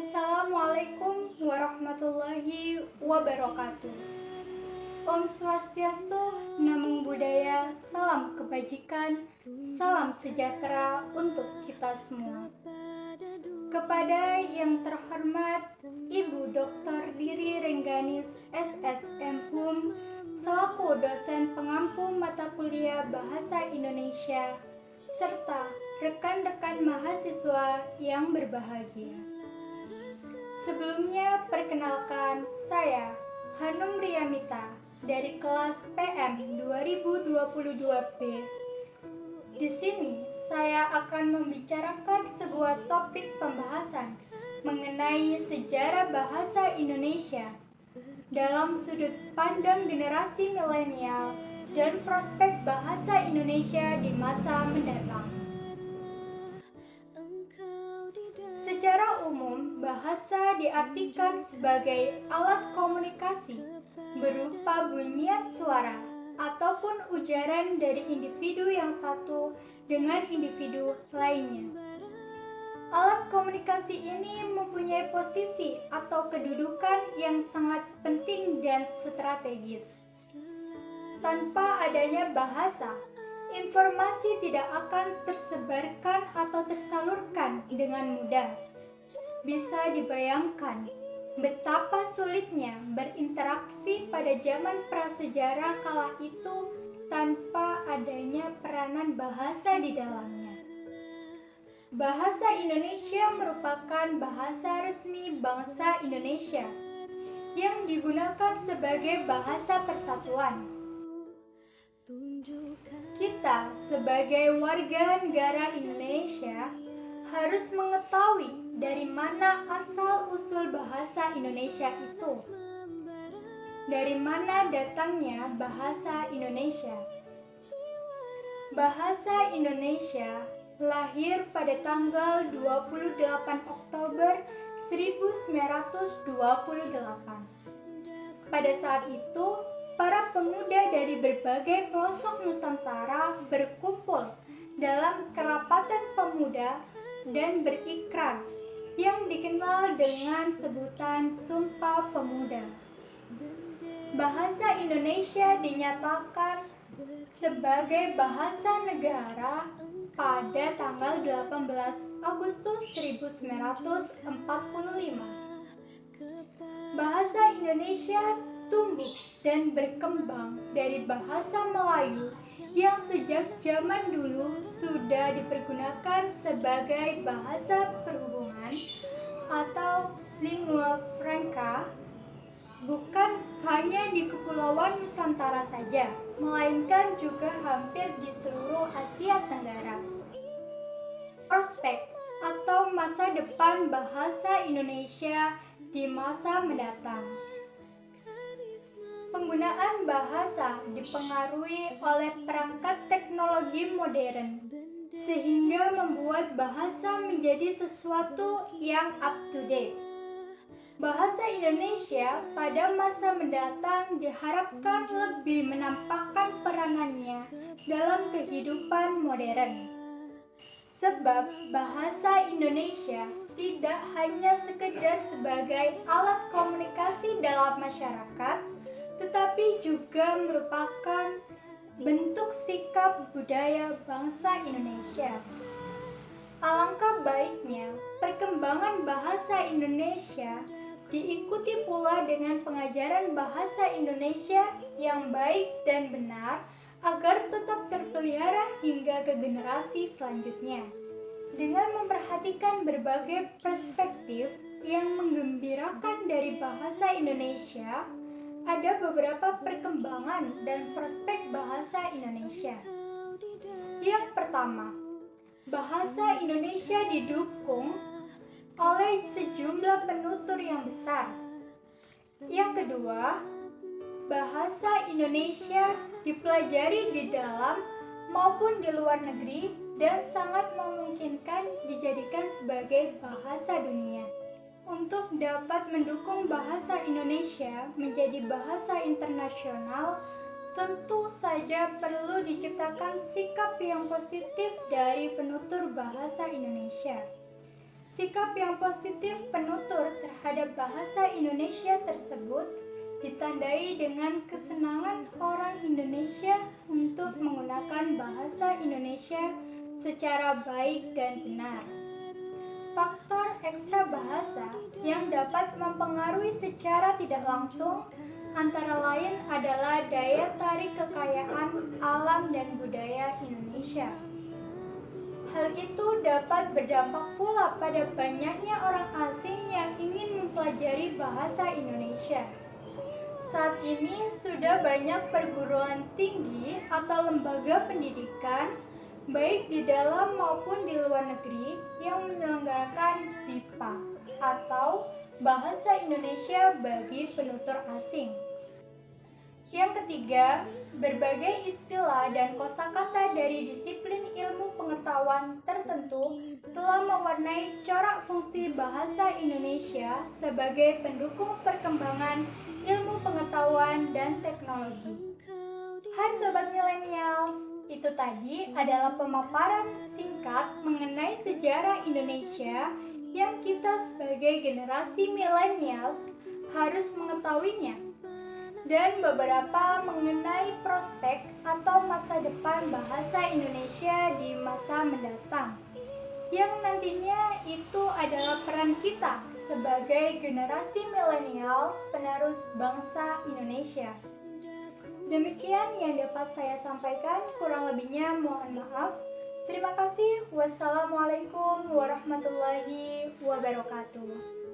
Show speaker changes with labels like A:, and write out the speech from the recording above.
A: Assalamualaikum warahmatullahi wabarakatuh. Om Swastiastu, Namo Buddhaya, salam kebajikan, salam sejahtera untuk kita semua. Kepada yang terhormat Ibu Dr. Diri Rengganis SSM Hum, selaku dosen pengampu mata kuliah Bahasa Indonesia, serta rekan-rekan mahasiswa yang berbahagia. Sebelumnya, perkenalkan saya Hanum Riyamita dari kelas PM 2022B. Di sini saya akan membicarakan sebuah topik pembahasan mengenai sejarah bahasa Indonesia dalam sudut pandang generasi milenial dan prospek bahasa Indonesia di masa mendatang. Secara umum, bahasa diartikan sebagai alat komunikasi berupa bunyian suara ataupun ujaran dari individu yang satu dengan individu lainnya. Alat komunikasi ini mempunyai posisi atau kedudukan yang sangat penting dan strategis. Tanpa adanya bahasa, informasi tidak akan tersebarkan atau tersalurkan dengan mudah. Bisa dibayangkan betapa sulitnya berinteraksi pada zaman prasejarah kala itu tanpa adanya peranan bahasa di dalamnya. Bahasa Indonesia merupakan bahasa resmi bangsa Indonesia yang digunakan sebagai bahasa persatuan. Kita sebagai warga negara Indonesia harus mengetahui dari mana asal-usul bahasa Indonesia itu. Dari mana datangnya bahasa Indonesia? Bahasa Indonesia lahir pada tanggal 28 Oktober 1928. Pada saat itu, para pemuda dari berbagai pelosok Nusantara berkumpul dalam Kerapatan Pemuda dan berikrar yang dikenal dengan sebutan Sumpah Pemuda. Bahasa Indonesia dinyatakan sebagai bahasa negara pada tanggal 18 Agustus 1945. Bahasa Indonesia tumbuh dan berkembang dari bahasa Melayu yang sejak zaman dulu sudah dipergunakan sebagai bahasa perhubungan atau lingua franca, bukan hanya di Kepulauan Nusantara saja, melainkan juga hampir di seluruh Asia Tenggara. Prospek atau masa depan bahasa Indonesia di masa mendatang. Penggunaan bahasa dipengaruhi oleh perangkat teknologi modern, sehingga membuat bahasa menjadi sesuatu yang up to date. Bahasa Indonesia pada masa mendatang diharapkan lebih menampakkan peranannya dalam kehidupan modern. Sebab bahasa Indonesia tidak hanya sekedar sebagai alat komunikasi dalam masyarakat, tetapi juga merupakan bentuk sikap budaya bangsa Indonesia. Alangkah baiknya perkembangan bahasa Indonesia diikuti pula dengan pengajaran bahasa Indonesia yang baik dan benar agar tetap terpelihara hingga ke generasi selanjutnya. Dengan memperhatikan berbagai perspektif yang menggembirakan dari bahasa Indonesia, ada beberapa perkembangan dan prospek bahasa Indonesia. Yang pertama, bahasa Indonesia didukung oleh sejumlah penutur yang besar. Yang kedua, bahasa Indonesia dipelajari di dalam maupun di luar negeri dan sangat memungkinkan dijadikan sebagai bahasa dunia. Untuk dapat mendukung bahasa Indonesia menjadi bahasa internasional, tentu saja perlu diciptakan sikap yang positif dari penutur bahasa Indonesia. Sikap yang positif penutur terhadap bahasa Indonesia tersebut ditandai dengan kesenangan orang Indonesia untuk menggunakan bahasa Indonesia secara baik dan benar. Faktor ekstra bahasa yang dapat mempengaruhi secara tidak langsung antara lain adalah daya tarik kekayaan alam dan budaya Indonesia. Hal itu dapat berdampak pula pada banyaknya orang asing yang ingin mempelajari bahasa Indonesia. Saat ini sudah banyak perguruan tinggi atau lembaga pendidikan baik di dalam maupun di luar negeri yang menyelenggarakan BIPA atau Bahasa Indonesia bagi Penutur Asing. Yang ketiga, berbagai istilah dan kosakata dari disiplin ilmu pengetahuan tertentu telah mewarnai corak fungsi bahasa Indonesia sebagai pendukung perkembangan ilmu pengetahuan dan teknologi. Hai Sobat Millennials, itu tadi adalah pemaparan singkat mengenai sejarah Indonesia yang kita sebagai generasi millennials harus mengetahuinya, dan beberapa mengenai prospek atau masa depan bahasa Indonesia di masa mendatang, yang nantinya itu adalah peran kita sebagai generasi millennials penerus bangsa Indonesia. Demikian yang dapat saya sampaikan, kurang lebihnya mohon maaf. Terima kasih. Wassalamualaikum warahmatullahi wabarakatuh.